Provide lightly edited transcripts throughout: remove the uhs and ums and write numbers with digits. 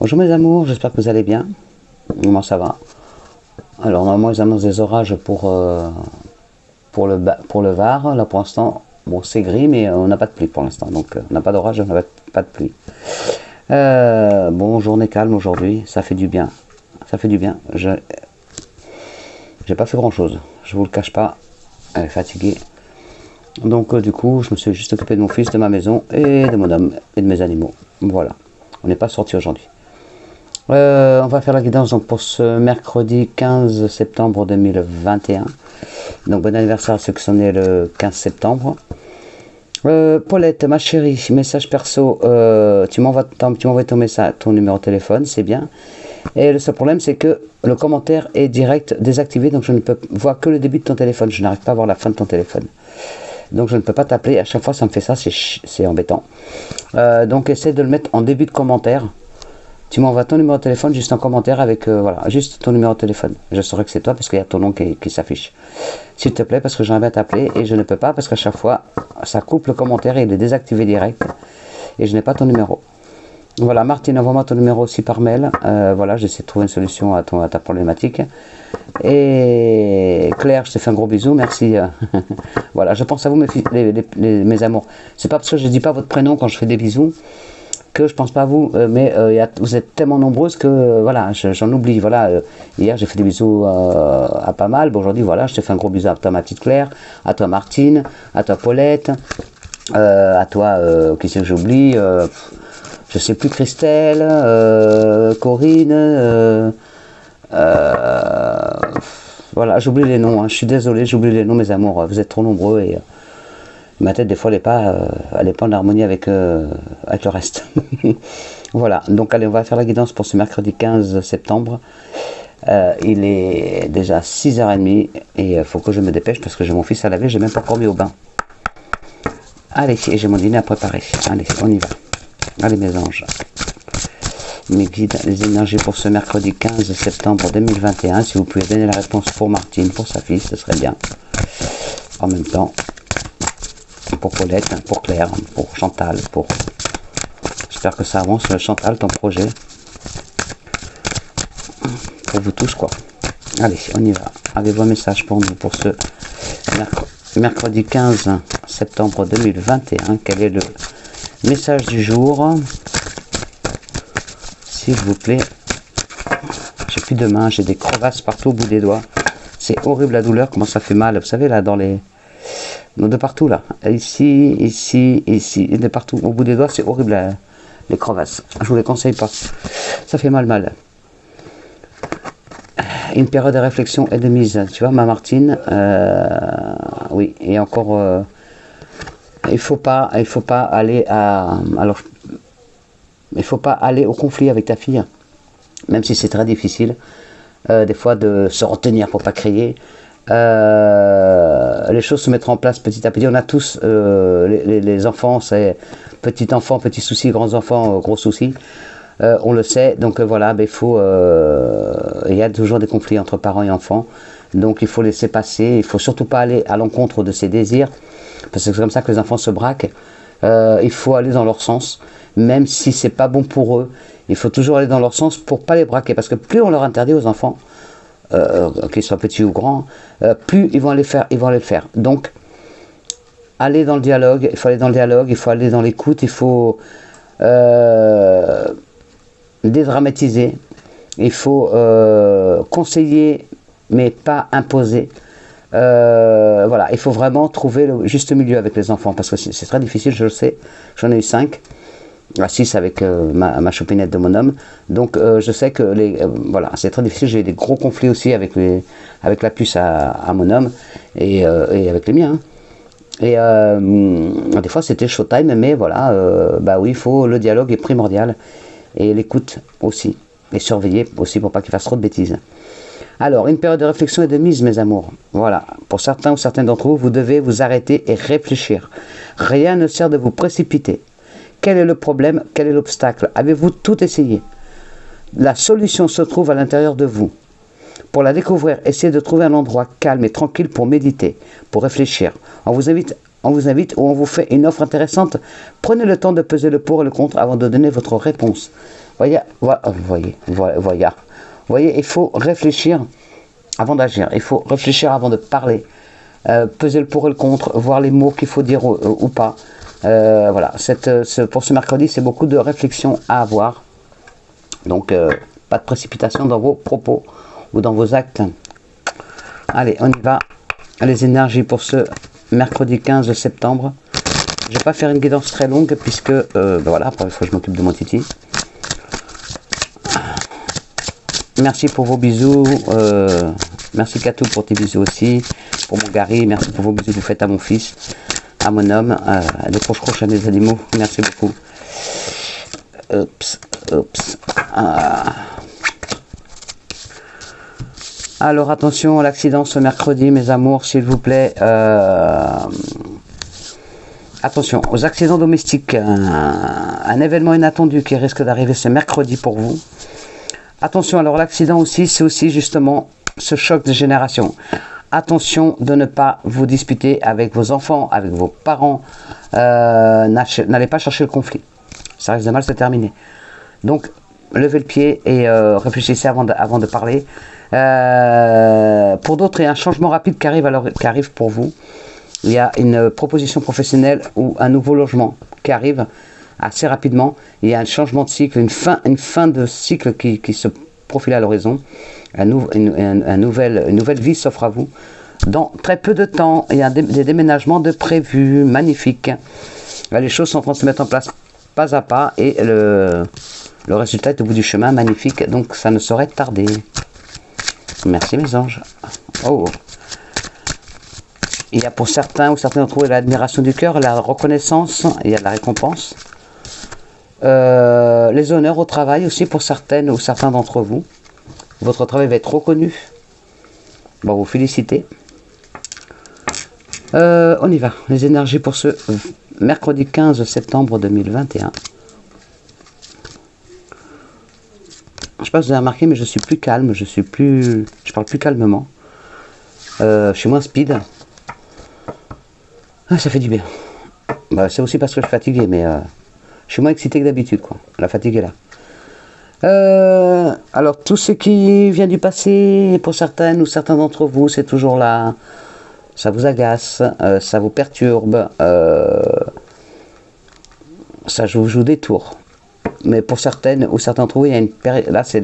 Bonjour mes amours, j'espère que vous allez bien. Moi ça va. Alors normalement ils annoncent des orages pour le Var. Là pour l'instant, bon c'est gris mais on n'a pas de pluie pour l'instant. Donc on n'a pas d'orage, on n'a pas de pluie. Bon, journée calme aujourd'hui, ça fait du bien. Ça fait du bien. J'ai pas fait grand chose, je vous le cache pas. Elle est fatiguée. Donc du coup je me suis juste occupé de mon fils, de ma maison et de mon homme et de mes animaux. Voilà. On n'est pas sorti aujourd'hui. On va faire la guidance donc, pour ce mercredi 15 septembre 2021. Donc bon anniversaire à ceux qui sont nés le 15 septembre. Paulette, ma chérie, message perso, tu m'envoies ton message, ton numéro de téléphone, c'est bien. Et le seul problème c'est que le commentaire est direct désactivé, donc je ne peux voir que le début de ton téléphone, je n'arrive pas à voir la fin de ton téléphone. Donc je ne peux pas t'appeler, à chaque fois ça me fait ça, c'est embêtant. Donc essaie de le mettre en début de commentaire. Tu m'envoies ton numéro de téléphone juste en commentaire avec, voilà, juste ton numéro de téléphone. Je saurai que c'est toi parce qu'il y a ton nom qui s'affiche. S'il te plaît, parce que j'aimerais t'appeler et je ne peux pas parce qu'à chaque fois, ça coupe le commentaire et il est désactivé direct. Et je n'ai pas ton numéro. Voilà, Martine, envoie-moi ton numéro aussi par mail. Voilà, j'essaie de trouver une solution à ta problématique. Et Claire, je te fais un gros bisou, merci. Voilà, je pense à vous mes amours. C'est pas parce que je ne dis pas votre prénom quand je fais des bisous que je pense pas à vous, mais vous êtes tellement nombreuses que voilà, j'en oublie. Voilà, hier j'ai fait des bisous à pas mal. Bon, aujourd'hui, voilà, je te fais un gros bisou à toi, ma petite Claire, à toi, Martine, à toi, Paulette, à toi, qui c'est que j'oublie, je sais plus, Christelle, Corinne, voilà, j'oublie les noms, hein. Je suis désolé, j'oublie les noms, mes amours. Vous êtes trop nombreux et ma tête, des fois, elle n'est pas en harmonie avec le reste. Voilà, donc allez, on va faire la guidance pour ce mercredi 15 septembre. Il est déjà 6h30 et il faut que je me dépêche parce que j'ai mon fils à laver, j'ai même pas encore mis au bain. Allez, et j'ai mon dîner à préparer. Allez, on y va. Allez, mes anges. Mes guides, les énergies pour ce mercredi 15 septembre 2021. Si vous pouvez donner la réponse pour Martine, pour sa fille, ce serait bien. En même temps, pour Paulette, pour Claire, pour Chantal, j'espère que ça avance, Chantal, ton projet. Pour vous tous, quoi. Allez, on y va. Avez-vous un message pour nous, pour ce mercredi 15 septembre 2021? Quel est le message du jour? S'il vous plaît. J'ai plus de mains, j'ai des crevasses partout au bout des doigts. C'est horrible la douleur, comment ça fait mal. Vous savez, là, de partout, là. Ici, ici, ici, de partout. Au bout des doigts, c'est horrible, les crevasses. Je vous les conseille pas. Ça fait mal. Une période de réflexion et de mise. Tu vois, ma Martine, oui, et encore, il faut pas aller il faut pas aller au conflit avec ta fille, même si c'est très difficile, des fois, de se retenir pour pas crier. Les choses se mettront en place petit à petit. On a tous, les enfants, c'est petits enfants, petits soucis, grands enfants, gros soucis. On le sait, donc voilà, il y a toujours des conflits entre parents et enfants, donc il faut laisser passer, il faut surtout pas aller à l'encontre de ses désirs, parce que c'est comme ça que les enfants se braquent. Il faut aller dans leur sens, même si c'est pas bon pour eux, il faut toujours aller dans leur sens pour pas les braquer, parce que plus on leur interdit aux enfants, qu'ils soient petits ou grands, plus ils vont aller le faire. Donc, aller dans le dialogue, il faut aller dans le dialogue, il faut aller dans l'écoute, il faut dédramatiser, il faut conseiller, mais pas imposer. Voilà, il faut vraiment trouver le juste milieu avec les enfants, parce que c'est très difficile, je le sais, j'en ai eu 5. 6 avec ma choupinette de mon homme, donc je sais que voilà, c'est très difficile. J'ai eu des gros conflits aussi avec la puce à mon homme et avec les miens, hein. Et des fois c'était showtime, mais voilà, oui, le dialogue est primordial et l'écoute aussi, et surveiller aussi pour pas qu'il fasse trop de bêtises. Alors, une période de réflexion et de mise, mes amours. Voilà, pour certains ou certaines d'entre vous, vous devez vous arrêter et réfléchir. Rien ne sert de vous précipiter. Quel est le problème? Quel est l'obstacle? Avez-vous tout essayé? La solution se trouve à l'intérieur de vous. Pour la découvrir, essayez de trouver un endroit calme et tranquille pour méditer, pour réfléchir. On vous invite ou on vous fait une offre intéressante. Prenez le temps de peser le pour et le contre avant de donner votre réponse. Voyez, il faut réfléchir avant d'agir, il faut réfléchir avant de parler, peser le pour et le contre, voir les mots qu'il faut dire ou pas. Voilà, pour ce mercredi, c'est beaucoup de réflexion à avoir. Donc, pas de précipitation dans vos propos ou dans vos actes. Allez, on y va. Les énergies pour ce mercredi 15 septembre. Je ne vais pas faire une guidance très longue puisque, voilà, après il faut que je m'occupe de mon titi. Merci pour vos bisous. Merci Katou pour tes bisous aussi. Pour mon Gary, merci pour vos bisous que vous faites à mon fils, à mon homme, des croche-croche à mes animaux. Merci beaucoup. Oups. Alors attention à l'accident ce mercredi, mes amours, s'il vous plaît. Attention aux accidents domestiques. Un événement inattendu qui risque d'arriver ce mercredi pour vous. Attention, alors l'accident aussi, c'est aussi justement ce choc de génération. Attention de ne pas vous disputer avec vos enfants, avec vos parents. N'allez pas chercher le conflit. Ça risque de mal se terminer. Donc, levez le pied et réfléchissez avant de parler. Pour d'autres, il y a un changement rapide qui arrive pour vous. Il y a une proposition professionnelle ou un nouveau logement qui arrive assez rapidement. Il y a un changement de cycle, une fin de cycle qui se profile à l'horizon. Une nouvelle vie s'offre à vous. Dans très peu de temps, il y a des déménagements de prévus, magnifiques. Les choses sont en train de se mettre en place pas à pas et le résultat est au bout du chemin, magnifique. Donc ça ne saurait tarder. Merci mes anges. Oh. Il y a pour certains ou certains d'entre vous l'admiration du cœur, la reconnaissance, il y a de la récompense. Les honneurs au travail aussi pour certaines ou certains d'entre vous. Votre travail va être reconnu. Bon, vous félicitez. On y va. Les énergies pour ce mercredi 15 septembre 2021. Je ne sais pas si vous avez remarqué, mais je suis plus calme, je parle plus calmement. Je suis moins speed. Ah, ça fait du bien. Bah, c'est aussi parce que je suis fatigué, mais je suis moins excité que d'habitude, quoi. La fatigue est là. Alors, tout ce qui vient du passé, pour certaines ou certains d'entre vous, c'est toujours là. Ça vous agace, ça vous perturbe, ça vous joue des tours. Mais pour certaines ou certains d'entre vous, il y a une période, là, c'est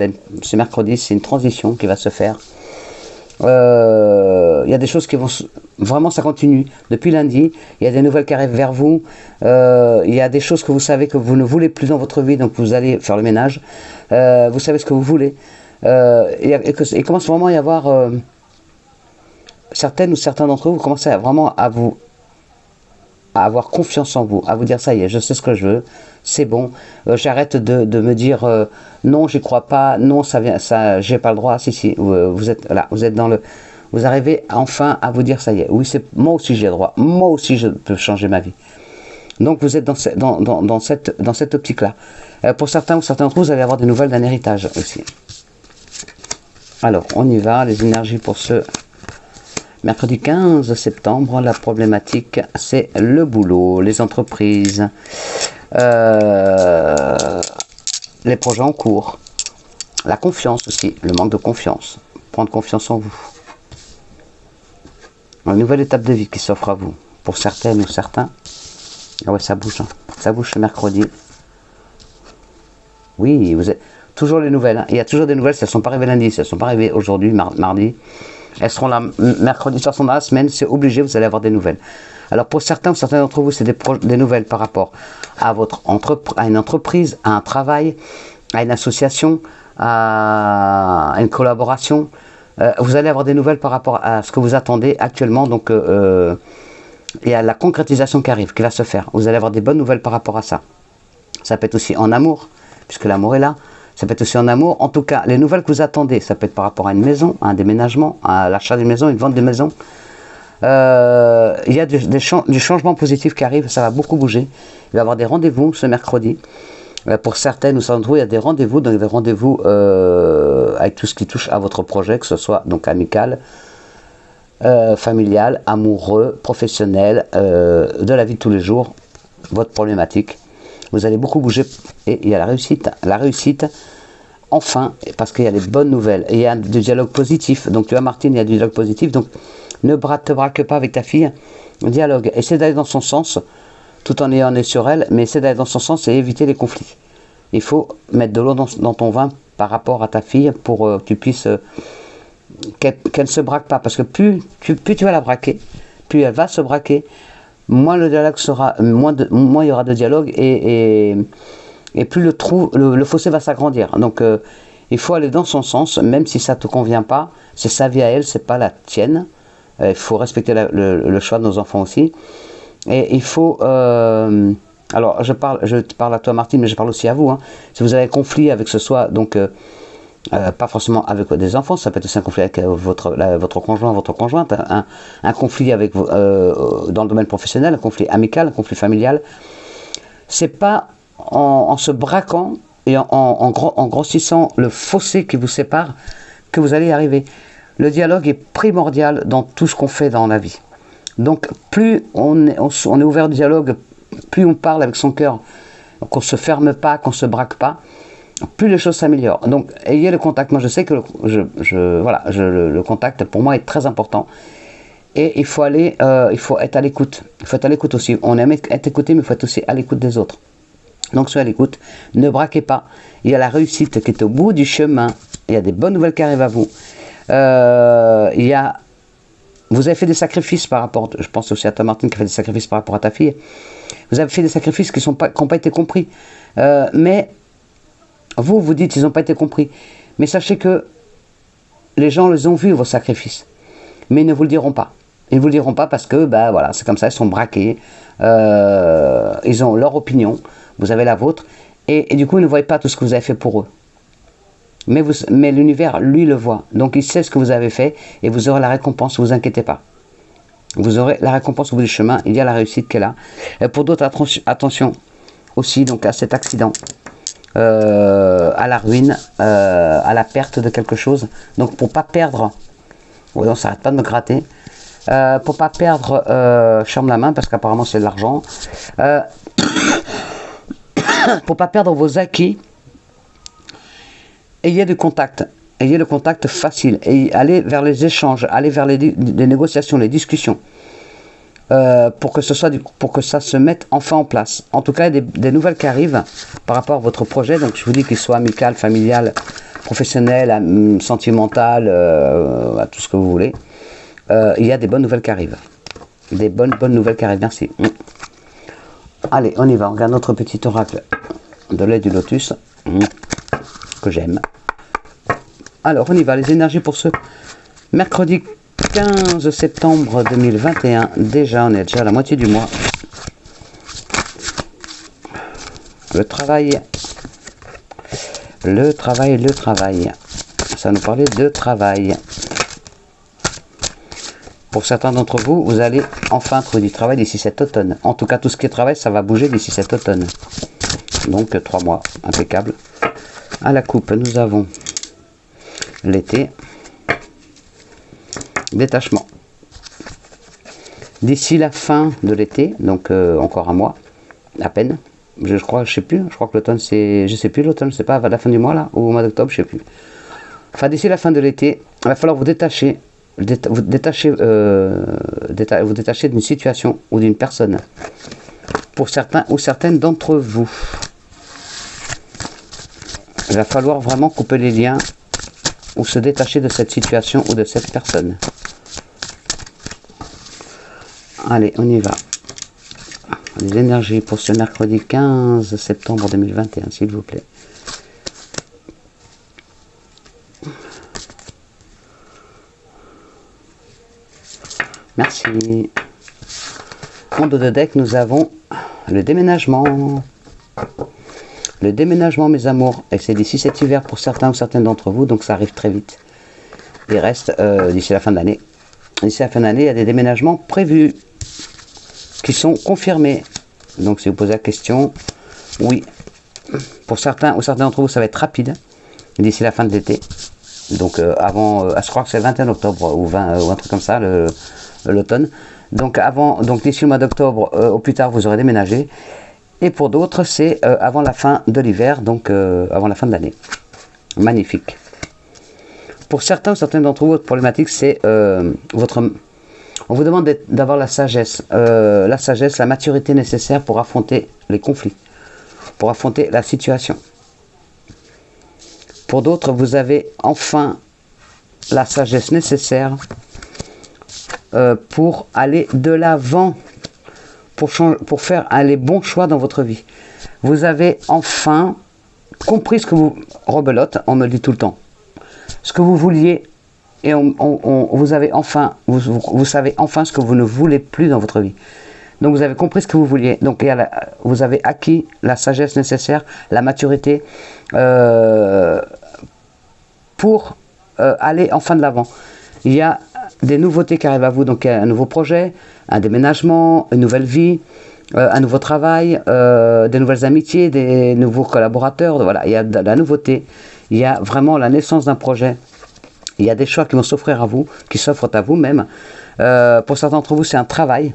mercredi, c'est une transition qui va se faire. Il y a des choses qui vont vraiment, ça continue depuis lundi. Il y a des nouvelles qui arrivent vers vous. Il y a des choses que vous savez que vous ne voulez plus dans votre vie, donc vous allez faire le ménage. Vous savez ce que vous voulez. Il commence vraiment à y avoir certaines ou certains d'entre vous commencez à vraiment à avoir confiance en vous, à vous dire ça y est, je sais ce que je veux, c'est bon, j'arrête de me dire non, j'y crois pas, non, ça, j'ai pas le droit, si, vous êtes là, vous arrivez enfin à vous dire ça y est, oui, moi aussi j'ai le droit, moi aussi je peux changer ma vie. Donc vous êtes dans cette optique-là. Pour certains ou certains d'entre vous, vous allez avoir des nouvelles d'un héritage aussi. Alors, on y va, les énergies pour ce mercredi 15 septembre, la problématique, c'est le boulot, les entreprises, les projets en cours, la confiance aussi, le manque de confiance, prendre confiance en vous. Une nouvelle étape de vie qui s'offre à vous, pour certaines ou certains. Ah ouais, ça bouge, hein. Ça bouge ce mercredi. Oui, vous êtes toujours les nouvelles, hein. Il y a toujours des nouvelles, si elles ne sont pas arrivées lundi, si elles ne sont pas arrivées aujourd'hui, mardi. Elles seront là mercredi, de toute façon dans la semaine, c'est obligé, vous allez avoir des nouvelles. Alors pour certains ou certains d'entre vous, c'est des nouvelles par rapport à à une entreprise, à un travail, à une association, à une collaboration. Vous allez avoir des nouvelles par rapport à ce que vous attendez actuellement, donc et à la concrétisation qui arrive, qui va se faire. Vous allez avoir des bonnes nouvelles par rapport à ça. Ça peut être aussi en amour, puisque l'amour est là. Ça peut être aussi en amour. En tout cas, les nouvelles que vous attendez, ça peut être par rapport à une maison, à un déménagement, à l'achat d'une maison, une vente de maison. Il y a du changement positif qui arrive, ça va beaucoup bouger. Il va y avoir des rendez-vous ce mercredi. Pour certaines ou certains d'entre vous, il y a des rendez-vous, donc des rendez-vous avec tout ce qui touche à votre projet, que ce soit donc amical, familial, amoureux, professionnel, de la vie de tous les jours, votre problématique. Vous allez beaucoup bouger et il y a la réussite. La réussite, enfin, parce qu'il y a des bonnes nouvelles. Et il y a du dialogue positif. Donc tu vois Martine, il y a du dialogue positif. Donc ne te braque pas avec ta fille. Dialogue. Essaie d'aller dans son sens, tout en ayant un œil sur elle, mais essaie d'aller dans son sens et éviter les conflits. Il faut mettre de l'eau dans ton vin par rapport à ta fille pour que tu puisses qu'elle ne se braque pas. Parce que plus tu vas la braquer, plus elle va se braquer, moins le dialogue sera, moins il y aura de dialogue et plus le fossé va s'agrandir. Donc il faut aller dans son sens, même si ça ne te convient pas. C'est sa vie à elle, c'est pas la tienne. Il faut respecter le choix de nos enfants aussi. Et il faut... alors, je te parle à toi, Martine, mais je parle aussi à vous. Hein. Si vous avez un conflit avec ce soit, donc, pas forcément avec des enfants, ça peut être aussi un conflit avec votre conjoint, votre conjointe, un conflit avec, dans le domaine professionnel, un conflit amical, un conflit familial. C'est pas en se braquant et en grossissant le fossé qui vous sépare que vous allez y arriver. Le dialogue est primordial dans tout ce qu'on fait dans la vie. Donc, plus on est ouvert au dialogue, plus on parle avec son cœur, qu'on ne se ferme pas, qu'on ne se braque pas, plus les choses s'améliorent. Donc, ayez le contact. Moi, je sais que le contact, pour moi, est très important. Et il faut être à l'écoute. Il faut être à l'écoute aussi. On aime être écouté, mais il faut être aussi à l'écoute des autres. Donc, soyez à l'écoute. Ne braquez pas. Il y a la réussite qui est au bout du chemin. Il y a des bonnes nouvelles qui arrivent à vous. Vous avez fait des sacrifices par rapport, je pense aussi à toi Martine qui a fait des sacrifices par rapport à ta fille. Vous avez fait des sacrifices qui n'ont pas été compris. Mais vous dites ils n'ont pas été compris. Mais sachez que les gens les ont vus vos sacrifices. Mais ils ne vous le diront pas. Ils ne vous le diront pas parce que voilà, c'est comme ça, ils sont braqués. Ils ont leur opinion, vous avez la vôtre. Et du coup, ils ne voient pas tout ce que vous avez fait pour eux. Mais l'univers, lui, le voit. Donc, il sait ce que vous avez fait et vous aurez la récompense, ne vous inquiétez pas. Vous aurez la récompense au bout du chemin, il y a la réussite qui est là. Et pour d'autres, attention aussi donc, à cet accident, à la ruine, à la perte de quelque chose. Donc, pour ne pas perdre, on ne s'arrête pas de me gratter, pour ne pas perdre, charme la main, parce qu'apparemment c'est de l'argent, pour ne pas perdre vos acquis, ayez du contact, ayez le contact facile, et allez vers les échanges, allez vers les négociations, les discussions, pour que ça se mette enfin en place. En tout cas, il y a des nouvelles qui arrivent par rapport à votre projet, donc je vous dis qu'il soit amical, familial, professionnel, sentimental, à tout ce que vous voulez. Il y a des bonnes nouvelles qui arrivent. Des bonnes nouvelles qui arrivent, merci. Allez, on y va, on regarde notre petit oracle de l'œil du lotus. Que j'aime. Alors, on y va, les énergies pour ce mercredi 15 septembre 2021. Déjà, on est déjà à la moitié du mois. Le travail. Ça nous parlait de travail. Pour certains d'entre vous, vous allez enfin trouver du travail d'ici cet automne. En tout cas, tout ce qui est travail, ça va bouger d'ici cet automne. Donc, 3 mois, impeccable. À la coupe, nous avons l'été, détachement. D'ici la fin de l'été, donc encore un mois, à peine, je crois que l'automne c'est, je sais plus, l'automne c'est pas à la fin du mois là, ou au mois d'octobre, je sais plus. Enfin, d'ici la fin de l'été, il va falloir vous détacher d'une situation ou d'une personne. Pour certains ou certaines d'entre vous. Il va falloir vraiment couper les liens ou se détacher de cette situation ou de cette personne. Allez, on y va. Les énergies pour ce mercredi 15 septembre 2021, s'il vous plaît. Merci. En dos de deck, nous avons le déménagement. Le déménagement, mes amours, et c'est d'ici cet hiver pour certains ou certaines d'entre vous, donc ça arrive très vite. Il reste d'ici la fin de l'année. D'ici la fin de l'année, il y a des déménagements prévus qui sont confirmés. Donc si vous posez la question, oui. Pour certains ou certains d'entre vous, ça va être rapide, d'ici la fin de l'été. Donc avant, je crois que c'est le 21 octobre ou 20, ou un truc comme ça, l'automne. Donc d'ici le mois d'octobre, au plus tard, vous aurez déménagé. Et pour d'autres, c'est avant la fin de l'hiver, donc avant la fin de l'année. Magnifique. Pour certains ou certaines d'entre vous, votre problématique, c'est votre... On vous demande d'avoir la sagesse, la maturité nécessaire pour affronter les conflits, pour affronter la situation. Pour d'autres, vous avez enfin la sagesse nécessaire pour aller de l'avant, pour faire les bons choix dans votre vie. Vous avez enfin compris ce que vous... Rebelote, on me le dit tout le temps. Ce que vous vouliez, et vous avez enfin, vous savez enfin ce que vous ne voulez plus dans votre vie. Donc vous avez compris ce que vous vouliez. Donc vous avez acquis la sagesse nécessaire, la maturité pour aller enfin de l'avant. Il y a des nouveautés qui arrivent à vous, donc un nouveau projet, un déménagement, une nouvelle vie, un nouveau travail, des nouvelles amitiés, des nouveaux collaborateurs. Voilà, il y a de la nouveauté, il y a vraiment la naissance d'un projet. Il y a des choix qui vont s'offrir à vous, qui s'offrent à vous-même. Pour certains d'entre vous, c'est un travail.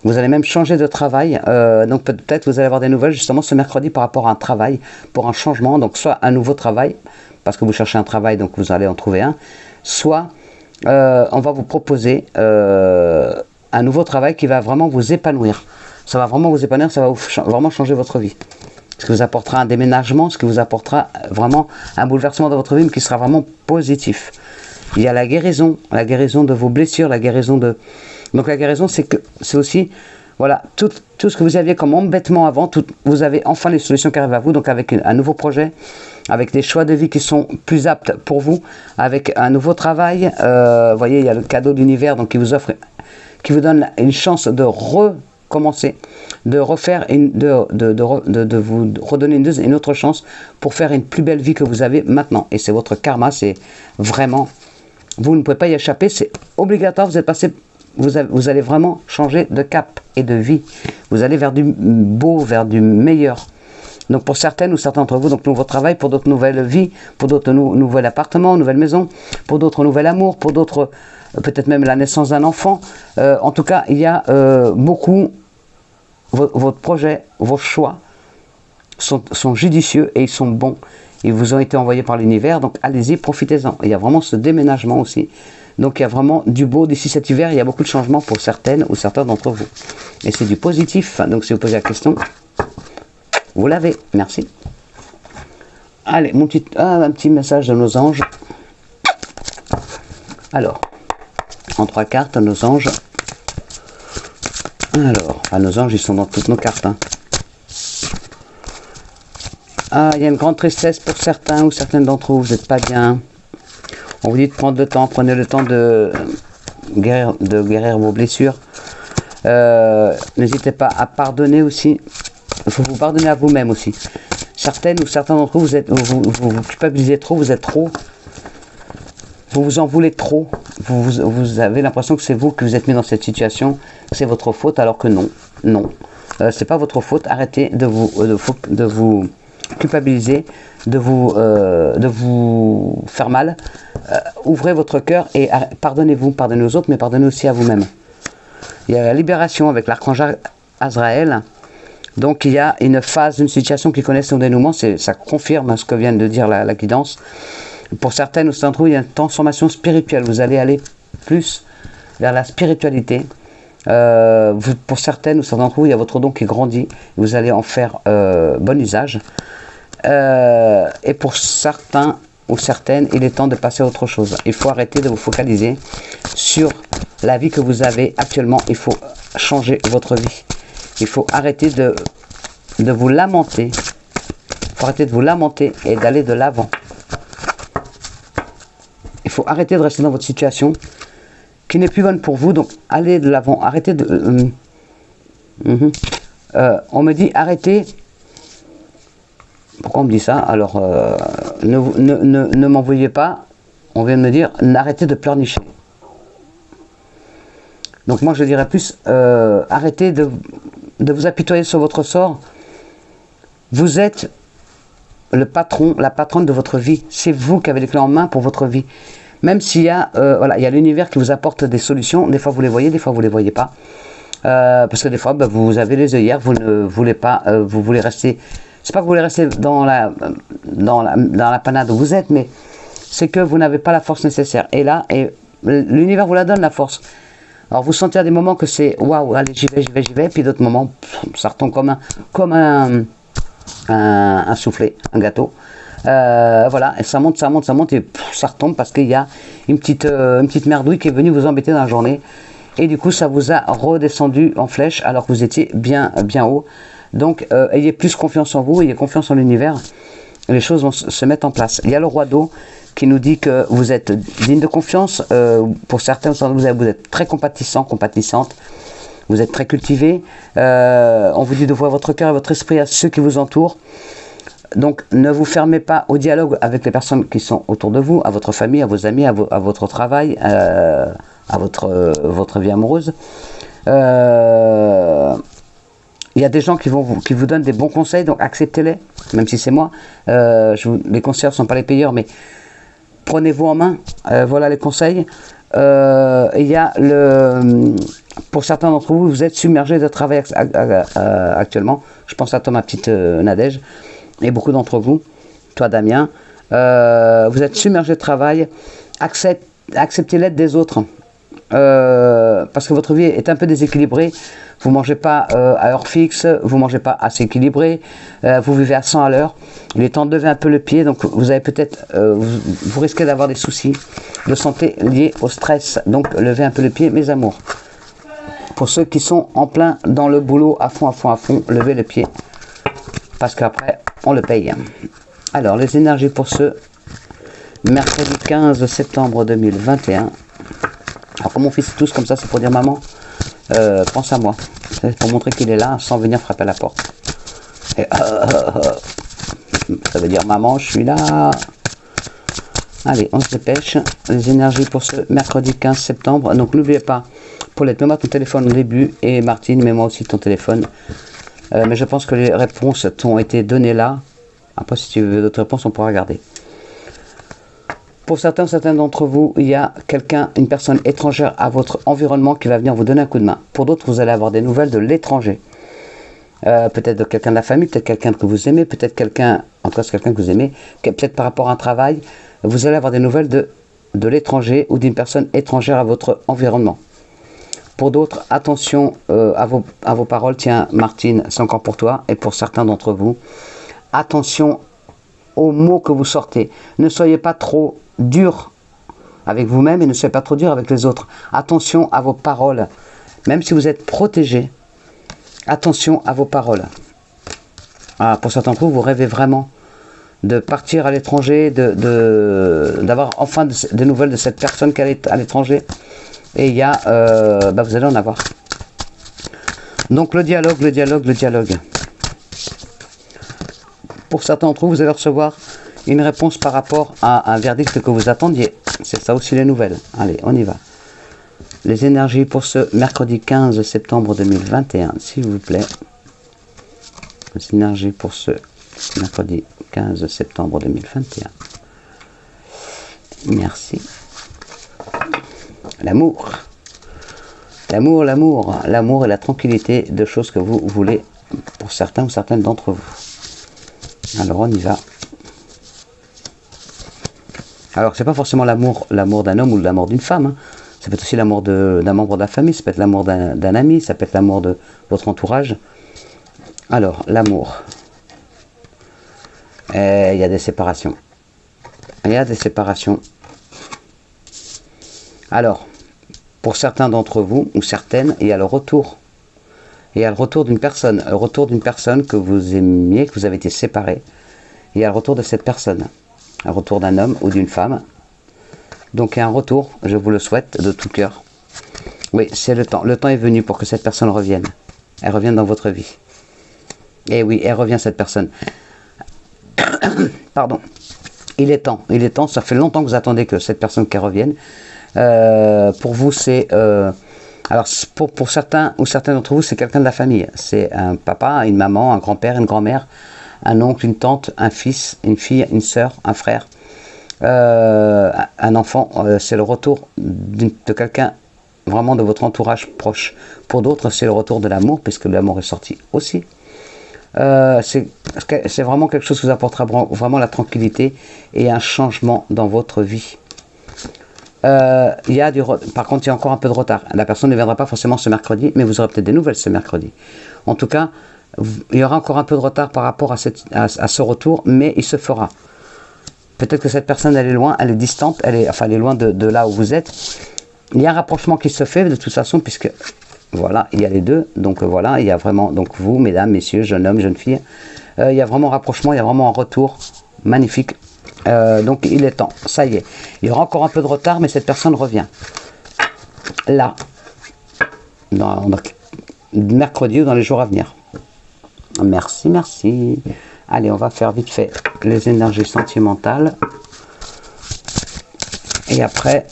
Vous allez même changer de travail. Donc peut-être vous allez avoir des nouvelles justement ce mercredi par rapport à un travail, pour un changement. Donc soit un nouveau travail, parce que vous cherchez un travail, donc vous allez en trouver un. Soit on va vous proposer un nouveau travail qui va vraiment vous épanouir. Ça va vraiment vous épanouir, ça va vraiment changer votre vie. Ce qui vous apportera un déménagement, ce qui vous apportera vraiment un bouleversement dans votre vie, mais qui sera vraiment positif. Il y a la guérison de vos blessures, la guérison de... Donc la guérison, c'est aussi, voilà, tout ce que vous aviez comme embêtement avant, vous avez enfin les solutions qui arrivent à vous, donc avec un nouveau projet, avec des choix de vie qui sont plus aptes pour vous, avec un nouveau travail. Vous voyez, il y a le cadeau d'univers, donc qui vous donne une chance de recommencer, de refaire, de vous redonner une autre chance pour faire une plus belle vie que vous avez maintenant. Et c'est votre karma, c'est vraiment, vous ne pouvez pas y échapper, c'est obligatoire, vous êtes passé, vous allez vraiment changer de cap et de vie. Vous allez vers du beau, vers du meilleur. Donc pour certaines ou certains d'entre vous, donc nouveau travail, pour d'autres nouvelles vies, pour d'autres nouvel appartement, nouvelle maison, pour d'autres nouvel amour, pour d'autres peut-être même la naissance d'un enfant. En tout cas, il y a beaucoup, votre projet, vos choix sont judicieux et ils sont bons. Ils vous ont été envoyés par l'univers, donc allez-y, profitez-en. Il y a vraiment ce déménagement aussi. Donc il y a vraiment du beau d'ici cet hiver, il y a beaucoup de changements pour certaines ou certains d'entre vous. Et c'est du positif, donc si vous posez la question, vous l'avez. Merci. Allez, un petit message de nos anges. Alors, en 3 cartes, nos anges. Alors, nos anges, ils sont dans toutes nos cartes. Hein. Il y a une grande tristesse pour certains ou certaines d'entre vous, vous n'êtes pas bien. On vous dit de prendre le temps, prenez le temps de guérir vos blessures. N'hésitez pas à pardonner aussi. Il faut vous pardonner à vous-même aussi. Certaines ou certains d'entre vous, vous culpabilisez trop, vous êtes trop. Vous vous en voulez trop. Vous avez l'impression que c'est vous qui vous êtes mis dans cette situation, que c'est votre faute, alors que non. Non. C'est pas votre faute. Arrêtez de vous culpabiliser, de vous faire mal. Ouvrez votre cœur et pardonnez-vous, pardonnez aux autres, mais pardonnez aussi à vous-même. Il y a la libération avec l'archange Azraël. Donc il y a une phase, une situation qui connaît son dénouement, ça confirme ce que vient de dire la guidance. Pour certaines ou certains d'entre vous, il y a une transformation spirituelle, vous allez aller plus vers la spiritualité. Pour certaines ou certains d'entre vous, il y a votre don qui grandit, vous allez en faire bon usage. Et pour certains ou certaines, il est temps de passer à autre chose. Il faut arrêter de vous focaliser sur la vie que vous avez actuellement. Il faut changer votre vie. Il faut arrêter de vous lamenter. Il faut arrêter de vous lamenter et d'aller de l'avant. Il faut arrêter de rester dans votre situation qui n'est plus bonne pour vous. Donc allez de l'avant. Arrêtez de... on me dit arrêtez. Pourquoi on me dit ça? Alors, ne m'envoyez pas. On vient de me dire, arrêtez de pleurnicher. Donc moi, je dirais plus, arrêtez de vous apitoyer sur votre sort. Vous êtes le patron, la patronne de votre vie. C'est vous qui avez les clés en main pour votre vie. Même s'il y a, voilà, il y a l'univers qui vous apporte des solutions. Des fois, vous les voyez, des fois, vous ne les voyez pas. Parce que des fois, vous avez les œillères, vous ne voulez pas, vous voulez rester. C'est pas que vous voulez rester dans la panade où vous êtes, mais c'est que vous n'avez pas la force nécessaire. Et là, l'univers vous la donne, la force. Alors vous sentez à des moments que c'est waouh, allez, j'y vais, puis d'autres moments, ça retombe comme un soufflé, un gâteau. Voilà, et ça monte, et ça retombe parce qu'il y a une petite merdouille qui est venue vous embêter dans la journée. Et du coup, ça vous a redescendu en flèche alors que vous étiez bien haut. Donc, ayez plus confiance en vous, ayez confiance en l'univers. Les choses vont se mettre en place. Il y a le roi d'eau qui nous dit que vous êtes digne de confiance. Pour certains, vous êtes très compatissant, compatissante. Vous êtes très cultivé. On vous dit d'ouvrir votre cœur et votre esprit à ceux qui vous entourent. Donc, ne vous fermez pas au dialogue avec les personnes qui sont autour de vous, à votre famille, à vos amis, à votre travail, à votre vie amoureuse. Il y a des gens qui vous donnent des bons conseils, donc acceptez-les, même si c'est moi. Les conseillers ne sont pas les payeurs, mais prenez-vous en main. Voilà les conseils. Il y a pour certains d'entre vous, vous êtes submergés de travail actuellement. Je pense à toi, ma petite Nadège, et beaucoup d'entre vous, toi Damien. Vous êtes submergés de travail. Acceptez l'aide des autres. Parce que votre vie est un peu déséquilibrée. Vous ne mangez pas à heure fixe, vous ne mangez pas assez équilibré, vous vivez à 100 à l'heure. Il est temps de lever un peu le pied, donc vous avez peut-être, vous risquez d'avoir des soucis de santé liés au stress. Donc levez un peu le pied, mes amours. Pour ceux qui sont en plein dans le boulot, à fond, levez le pied. Parce qu'après, on le paye. Alors, les énergies pour ce mercredi 15 septembre 2021. Alors, comme mon fils tousse comme ça, c'est pour dire maman, pense à moi. C'est pour montrer qu'il est là sans venir frapper à la porte. Et, ça veut dire maman, je suis là. Allez, on se dépêche. Les énergies pour ce mercredi 15 septembre. Donc, n'oubliez pas, Paulette, mets-moi ton téléphone au début. Et Martine, mets-moi aussi ton téléphone. Mais je pense que les réponses t'ont été données là. Après, si tu veux d'autres réponses, on pourra regarder. Pour certains d'entre vous, il y a une personne étrangère à votre environnement qui va venir vous donner un coup de main. Pour d'autres, vous allez avoir des nouvelles de l'étranger. Peut-être de quelqu'un de la famille, peut-être quelqu'un que vous aimez, peut-être quelqu'un que vous aimez, peut-être par rapport à un travail. Vous allez avoir des nouvelles de l'étranger ou d'une personne étrangère à votre environnement. Pour d'autres, attention à vos paroles. Tiens, Martine, c'est encore pour toi. Et pour certains d'entre vous, attention aux mots que vous sortez. Ne soyez pas trop dur avec vous-même et ne soyez pas trop dur avec les autres. Attention à vos paroles. Même si vous êtes protégé, attention à vos paroles. Pour certains d'entre vous, vous rêvez vraiment de partir à l'étranger, d'avoir enfin des nouvelles de cette personne qui est à l'étranger. Et il y a, vous allez en avoir. Donc le dialogue. Pour certains d'entre vous, vous allez recevoir une réponse par rapport à un verdict que vous attendiez. C'est ça aussi les nouvelles. Allez, on y va. Les énergies pour ce mercredi 15 septembre 2021, s'il vous plaît. Les énergies pour ce mercredi 15 septembre 2021. Merci. L'amour. L'amour et la tranquillité de choses que vous voulez pour certains ou certaines d'entre vous. Alors on y va. Alors c'est pas forcément l'amour d'un homme ou l'amour d'une femme. Hein. Ça peut être aussi l'amour d'un membre de la famille, ça peut être l'amour d'un ami, ça peut être l'amour de votre entourage. Alors, l'amour. Il y a des séparations. Alors, pour certains d'entre vous, ou certaines, il y a le retour. Il y a le retour d'une personne. Le retour d'une personne que vous aimiez, que vous avez été séparés. Il y a le retour de cette personne. Un retour d'un homme ou d'une femme. Donc il y a un retour, je vous le souhaite de tout cœur. Oui, c'est le temps. Le temps est venu pour que cette personne revienne. Elle revienne dans votre vie. Et oui, elle revient cette personne. Pardon. Il est temps, ça fait longtemps que vous attendez que cette personne qui revienne. Pour vous, c'est... alors, pour certains ou certains d'entre vous, c'est quelqu'un de la famille. C'est un papa, une maman, un grand-père, une grand-mère, un oncle, une tante, un fils, une fille, une sœur, un frère, un enfant. C'est le retour de quelqu'un vraiment de votre entourage proche. Pour d'autres, c'est le retour de l'amour, puisque l'amour est sorti aussi. C'est vraiment quelque chose qui vous apportera vraiment la tranquillité et un changement dans votre vie. Par contre, il y a encore un peu de retard. La personne ne viendra pas forcément ce mercredi, mais vous aurez peut-être des nouvelles ce mercredi. En tout cas, il y aura encore un peu de retard par rapport à ce retour, mais il se fera. Peut-être que cette personne, elle est loin, elle est distante, elle est loin de là où vous êtes. Il y a un rapprochement qui se fait de toute façon, puisque voilà, il y a les deux. Donc voilà, il y a vraiment, donc vous, mesdames, messieurs, jeunes hommes, jeunes filles, il y a vraiment un rapprochement, il y a vraiment un retour magnifique. Donc il est temps, ça y est. Il y aura encore un peu de retard, mais cette personne revient. Là, mercredi ou dans les jours à venir. Merci, merci. Allez, on va faire vite fait les énergies sentimentales. Et après,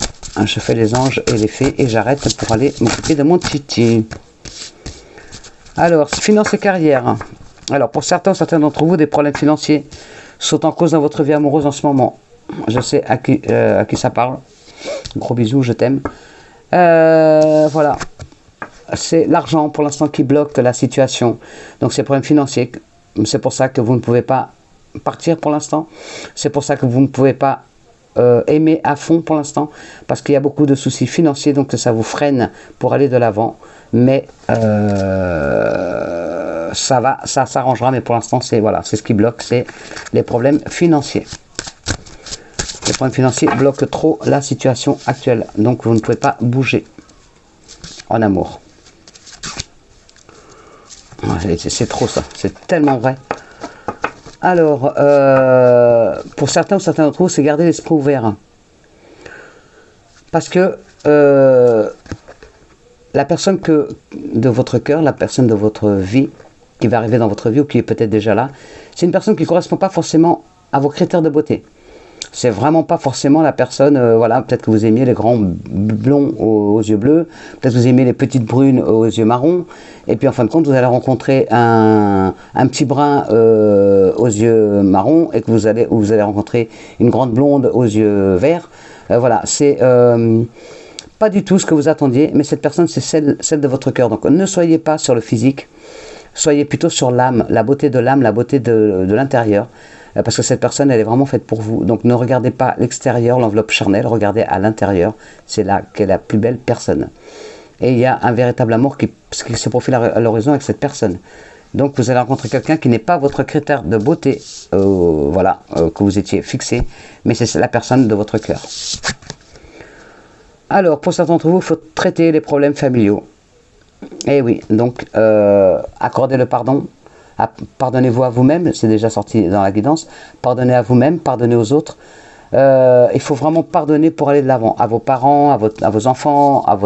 je fais les anges et les fées et j'arrête pour aller m'occuper de mon titi. Alors, finances et carrière. Alors, pour certains d'entre vous, des problèmes financiers sont en cause dans votre vie amoureuse en ce moment. Je sais à qui ça parle. Gros bisous, je t'aime. Voilà. C'est l'argent pour l'instant qui bloque la situation. Donc, c'est problème financier. C'est pour ça que vous ne pouvez pas partir pour l'instant. C'est pour ça que vous ne pouvez pas aimer à fond pour l'instant. Parce qu'il y a beaucoup de soucis financiers. Donc, ça vous freine pour aller de l'avant. Mais ça s'arrangera. Mais pour l'instant, c'est ce qui bloque. C'est les problèmes financiers. Les problèmes financiers bloquent trop la situation actuelle. Donc, vous ne pouvez pas bouger en amour. C'est trop ça, c'est tellement vrai. Alors, pour certains ou certains d'entre vous, c'est garder l'esprit ouvert. Parce que la personne de votre cœur, la personne de votre vie, qui va arriver dans votre vie ou qui est peut-être déjà là, c'est une personne qui ne correspond pas forcément à vos critères de beauté. C'est vraiment pas forcément la personne, voilà, peut-être que vous aimiez les grands blonds aux yeux bleus, peut-être que vous aimez les petites brunes aux yeux marrons, et puis en fin de compte, vous allez rencontrer un petit brun aux yeux marrons, et que vous allez rencontrer une grande blonde aux yeux verts. Voilà, c'est pas du tout ce que vous attendiez, mais cette personne, c'est celle de votre cœur. Donc ne soyez pas sur le physique, soyez plutôt sur l'âme, la beauté de l'âme, la beauté de l'intérieur. Parce que cette personne, elle est vraiment faite pour vous. Donc ne regardez pas l'extérieur, l'enveloppe charnelle, regardez à l'intérieur. C'est là qu'est la plus belle personne. Et il y a un véritable amour qui se profile à l'horizon avec cette personne. Donc vous allez rencontrer quelqu'un qui n'est pas votre critère de beauté, que vous étiez fixé, mais c'est la personne de votre cœur. Alors, pour certains d'entre vous, il faut traiter les problèmes familiaux. Et oui, donc accordez le pardon. Pardonnez-vous à vous-même, c'est déjà sorti dans la guidance. Pardonnez à vous-même, pardonnez aux autres. Il faut vraiment pardonner pour aller de l'avant. À vos parents, à vos enfants, à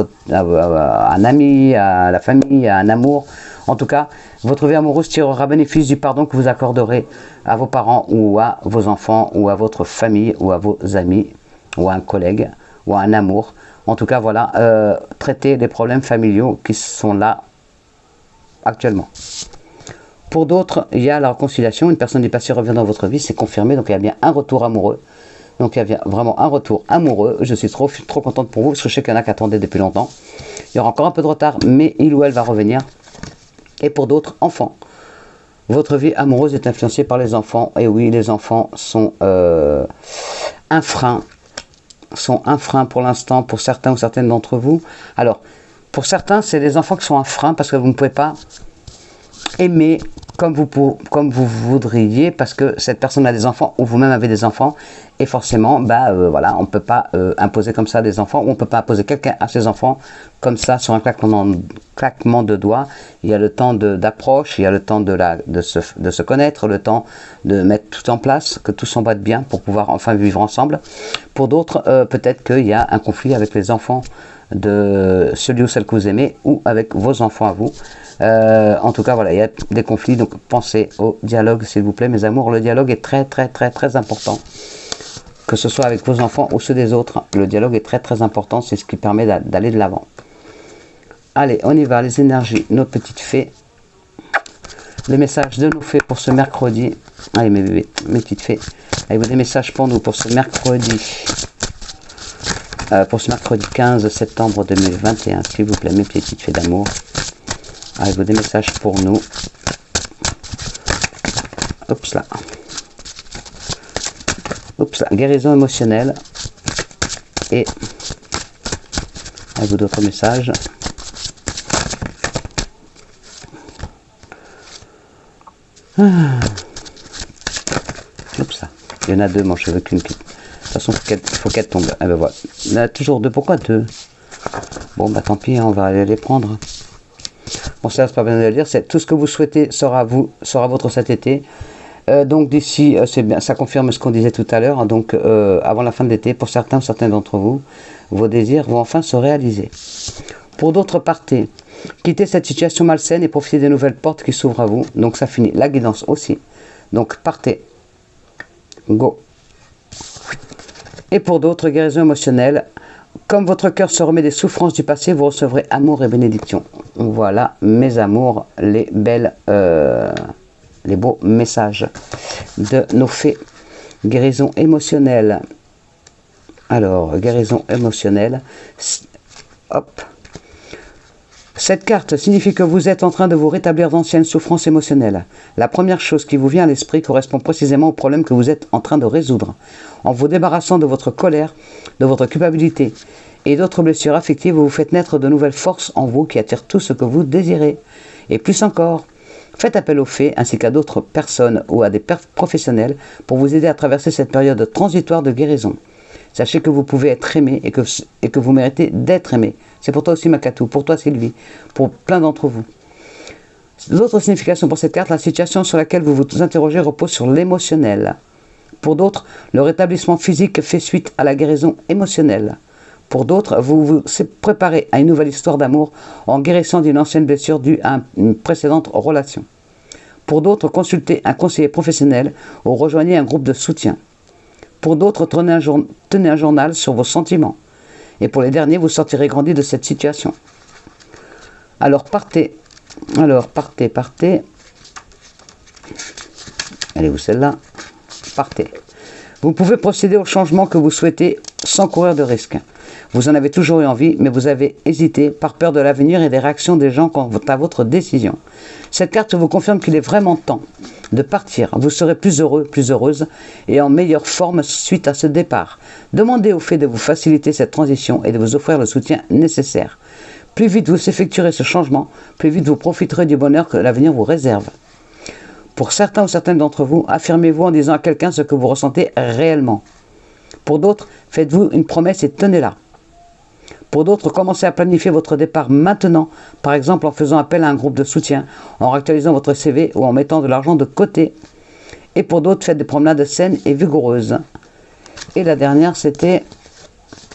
un ami, à la famille, à un amour. En tout cas, votre vie amoureuse tirera bénéfice du pardon que vous accorderez à vos parents ou à vos enfants ou à votre famille ou à vos amis ou à un collègue ou à un amour. En tout cas, voilà, traitez les problèmes familiaux qui sont là actuellement. Pour d'autres, il y a la réconciliation. Une personne du passé revient dans votre vie, c'est confirmé. Donc il y a bien un retour amoureux. Donc il y a bien vraiment un retour amoureux. Je suis trop contente pour vous, parce que je sais qu'il y en a qui attendaient depuis longtemps. Il y aura encore un peu de retard, mais il ou elle va revenir. Et pour d'autres, enfants. Votre vie amoureuse est influencée par les enfants. Et oui, les enfants sont un frein. Sont un frein pour l'instant, pour certains ou certaines d'entre vous. Alors, pour certains, c'est les enfants qui sont un frein, parce que vous ne pouvez pas aimer comme vous voudriez, parce que cette personne a des enfants ou vous-même avez des enfants, et forcément voilà, on ne peut pas imposer comme ça des enfants, ou on ne peut pas imposer quelqu'un à ses enfants comme ça sur un claquement de doigts. Il y a le temps d'approche, il y a le temps de se connaître, le temps de mettre tout en place, que tout s'emboîte bien pour pouvoir enfin vivre ensemble. Pour d'autres, peut-être qu'il y a un conflit avec les enfants de celui ou celle que vous aimez, ou avec vos enfants à vous. En tout cas, voilà, il y a des conflits, donc pensez au dialogue, s'il vous plaît, mes amours. Le dialogue est très, très, très, très important. Que ce soit avec vos enfants ou ceux des autres, le dialogue est très, très important. C'est ce qui permet d'aller de l'avant. Allez, on y va, les énergies, nos petites fées. Les messages de nos fées pour ce mercredi. Allez, mes bébés, mes petites fées. Avez-vous des messages pour nous pour ce mercredi pour ce mercredi 15 septembre 2021, s'il vous plaît, mes petites fées d'amour. Avez-vous des messages pour nous? Oups là. Oups là. Guérison émotionnelle. Et avez-vous d'autres messages? Oups là. Il y en a deux, moi je veux qu'une. De toute façon, il faut qu'elle tombe. Eh ben voilà. Il y en a toujours deux. Pourquoi deux? Bon, bah tant pis, on va aller les prendre. Bon, ça, c'est pas bien de le dire. C'est tout ce que vous souhaitez sera votre cet été. Donc d'ici, c'est bien, ça confirme ce qu'on disait tout à l'heure. Donc avant la fin de l'été, pour certains d'entre vous, vos désirs vont enfin se réaliser. Pour d'autres, partez. Quittez cette situation malsaine et profitez des nouvelles portes qui s'ouvrent à vous. Donc ça finit. La guidance aussi. Donc partez. Go. Et pour d'autres, guérison émotionnelle. Comme votre cœur se remet des souffrances du passé, vous recevrez amour et bénédiction. Voilà, mes amours, les beaux messages de nos fées. Guérison émotionnelle. Alors, guérison émotionnelle. Hop. Cette carte signifie que vous êtes en train de vous rétablir d'anciennes souffrances émotionnelles. La première chose qui vous vient à l'esprit correspond précisément au problème que vous êtes en train de résoudre. En vous débarrassant de votre colère, de votre culpabilité et d'autres blessures affectives, vous faites naître de nouvelles forces en vous qui attirent tout ce que vous désirez. Et plus encore, faites appel aux fées ainsi qu'à d'autres personnes ou à des professionnels pour vous aider à traverser cette période transitoire de guérison. Sachez que vous pouvez être aimé et que vous méritez d'être aimé. C'est pour toi aussi Makatou, pour toi Sylvie, pour plein d'entre vous. D'autres significations pour cette carte, la situation sur laquelle vous vous interrogez repose sur l'émotionnel. Pour d'autres, le rétablissement physique fait suite à la guérison émotionnelle. Pour d'autres, vous vous préparez à une nouvelle histoire d'amour en guérissant d'une ancienne blessure due à une précédente relation. Pour d'autres, consultez un conseiller professionnel ou rejoignez un groupe de soutien. Pour d'autres, tenez un journal sur vos sentiments. Et pour les derniers, vous sortirez grandi de cette situation. Alors partez. Alors partez. Elle est où celle-là? Partez. Vous pouvez procéder au changement que vous souhaitez sans courir de risque. Vous en avez toujours eu envie, mais vous avez hésité par peur de l'avenir et des réactions des gens quant à votre décision. Cette carte vous confirme qu'il est vraiment temps de partir. Vous serez plus heureux, plus heureuse et en meilleure forme suite à ce départ. Demandez au fait de vous faciliter cette transition et de vous offrir le soutien nécessaire. Plus vite vous effectuerez ce changement, plus vite vous profiterez du bonheur que l'avenir vous réserve. Pour certains ou certaines d'entre vous, affirmez-vous en disant à quelqu'un ce que vous ressentez réellement. Pour d'autres, faites-vous une promesse et tenez-la. Pour d'autres, commencez à planifier votre départ maintenant, par exemple en faisant appel à un groupe de soutien, en réactualisant votre CV ou en mettant de l'argent de côté. Et pour d'autres, faites des promenades saines et vigoureuses. Et la dernière, c'était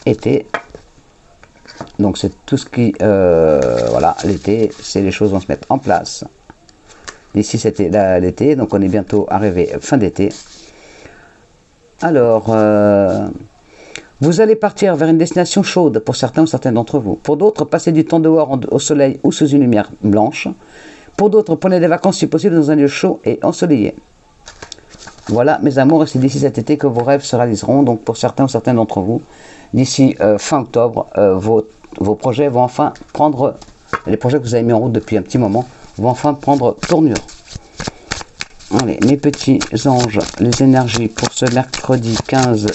été. Donc c'est tout ce qui... voilà, l'été, c'est les choses vont se mettre en place. D'ici c'était l'été, donc on est bientôt arrivé fin d'été. Alors... vous allez partir vers une destination chaude pour certains ou certaines d'entre vous. Pour d'autres, passez du temps dehors au soleil ou sous une lumière blanche. Pour d'autres, prenez des vacances si possible dans un lieu chaud et ensoleillé. Voilà mes amours, et c'est d'ici cet été que vos rêves se réaliseront. Donc pour certains ou certaines d'entre vous, d'ici fin octobre, vos projets vont enfin prendre, les projets que vous avez mis en route depuis un petit moment, vont enfin prendre tournure. Allez, mes petits anges, les énergies pour ce mercredi 15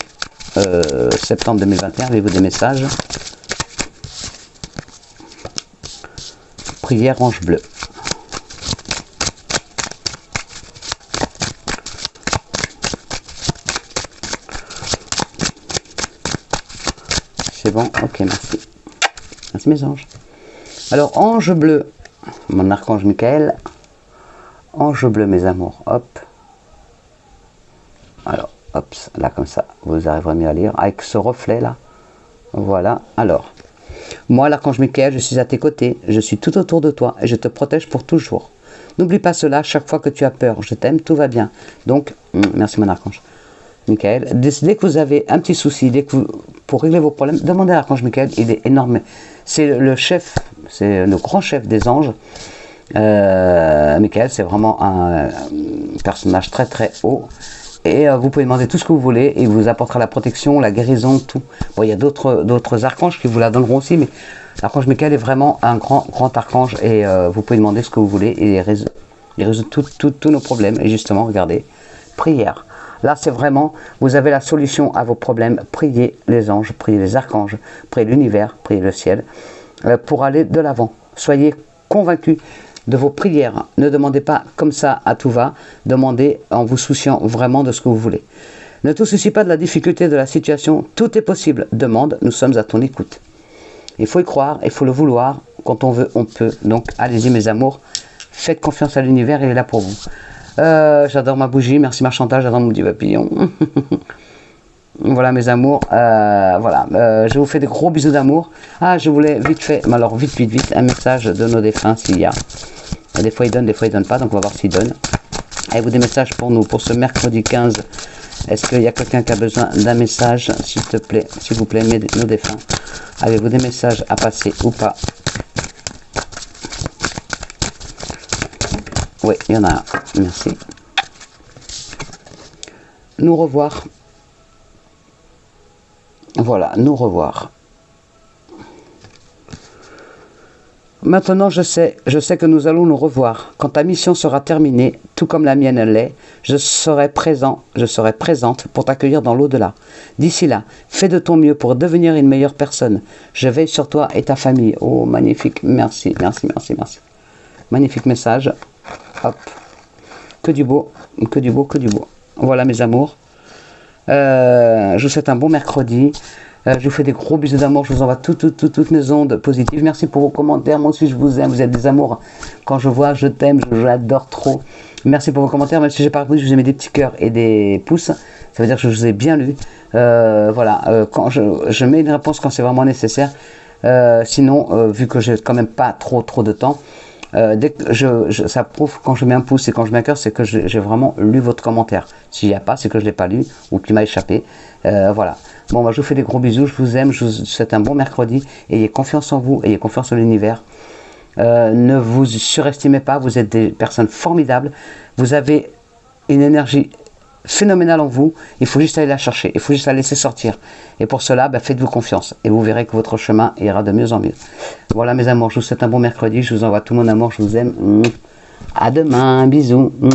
septembre 2021, avez-vous des messages? Prière ange bleu. C'est bon? Ok, merci. Merci mes anges. Alors, ange bleu, mon archange Michael. Ange bleu, mes amours. Hop. Alors. Hop, là comme ça, vous arriverez mieux à lire, avec ce reflet là, voilà. Alors, moi l'archange Michael, je suis à tes côtés, je suis tout autour de toi et je te protège pour toujours. N'oublie pas cela chaque fois que tu as peur, je t'aime, tout va bien. Donc, merci mon archange Michael. Dès que vous avez un petit souci, pour régler vos problèmes, demandez à l'archange Michael, il est énorme. C'est le chef, c'est le grand chef des anges. Michael, c'est vraiment un personnage très très haut. Et vous pouvez demander tout ce que vous voulez et il vous apportera la protection, la guérison, tout. Bon, il y a d'autres archanges qui vous la donneront aussi, mais l'archange Michael est vraiment un grand archange et vous pouvez demander ce que vous voulez et il résout tous nos problèmes. Et justement, regardez, prière. Là, c'est vraiment, vous avez la solution à vos problèmes. Priez les anges, priez les archanges, priez l'univers, priez le ciel pour aller de l'avant. Soyez convaincus de vos prières. Ne demandez pas comme ça à tout va, demandez en vous souciant vraiment de ce que vous voulez. Ne te soucie pas de la difficulté de la situation, tout est possible. Demande, nous sommes à ton écoute. Il faut y croire, il faut le vouloir. Quand on veut, on peut. Donc, allez-y mes amours, faites confiance à l'univers, il est là pour vous. J'adore ma bougie, merci ma Chantal, j'adore mon petit papillon. Voilà mes amours, voilà, je vous fais des gros bisous d'amour. Ah, je voulais vite fait, mais alors vite, un message de nos défunts s'il y a. Des fois ils donnent, des fois ils donnent pas, donc on va voir s'ils donnent. Avez-vous des messages pour nous, pour ce mercredi 15? Est-ce qu'il y a quelqu'un qui a besoin d'un message, s'il te plaît, s'il vous plaît, nos défunts? Avez-vous des messages à passer ou pas? Oui, il y en a un, merci. Nous revoir. Voilà, nous revoir. Maintenant, je sais que nous allons nous revoir. Quand ta mission sera terminée, tout comme la mienne l'est, je serai présente pour t'accueillir dans l'au-delà. D'ici là, fais de ton mieux pour devenir une meilleure personne. Je veille sur toi et ta famille. Oh, magnifique, merci. Magnifique message. Hop. Que du beau. Voilà mes amours. Je vous souhaite un bon mercredi. Je vous fais des gros bisous d'amour. Je vous envoie toutes mes ondes positives. Merci pour vos commentaires. Moi aussi, je vous aime. Vous êtes des amours. Quand je vois, je t'aime. J'adore trop. Merci pour vos commentaires. Même si j'ai pas répondu, je vous ai mis des petits cœurs et des pouces. Ça veut dire que je vous ai bien lu. Voilà. Quand je mets une réponse quand c'est vraiment nécessaire. Sinon, vu que j'ai quand même pas trop de temps, dès que ça prouve quand je mets un pouce et quand je mets un cœur, c'est que j'ai vraiment lu votre commentaire. S'il n'y a pas, c'est que je ne l'ai pas lu ou qu'il m'a échappé. Voilà. Bon, bah, je vous fais des gros bisous, je vous aime, je vous souhaite un bon mercredi. Ayez confiance en vous, ayez confiance en l'univers. Ne vous surestimez pas, vous êtes des personnes formidables. Vous avez une énergie phénoménale en vous, il faut juste aller la chercher, il faut juste la laisser sortir. Et pour cela, bah, faites-vous confiance et vous verrez que votre chemin ira de mieux en mieux. Voilà mes amours, je vous souhaite un bon mercredi, je vous envoie tout mon amour, je vous aime. À demain, bisous.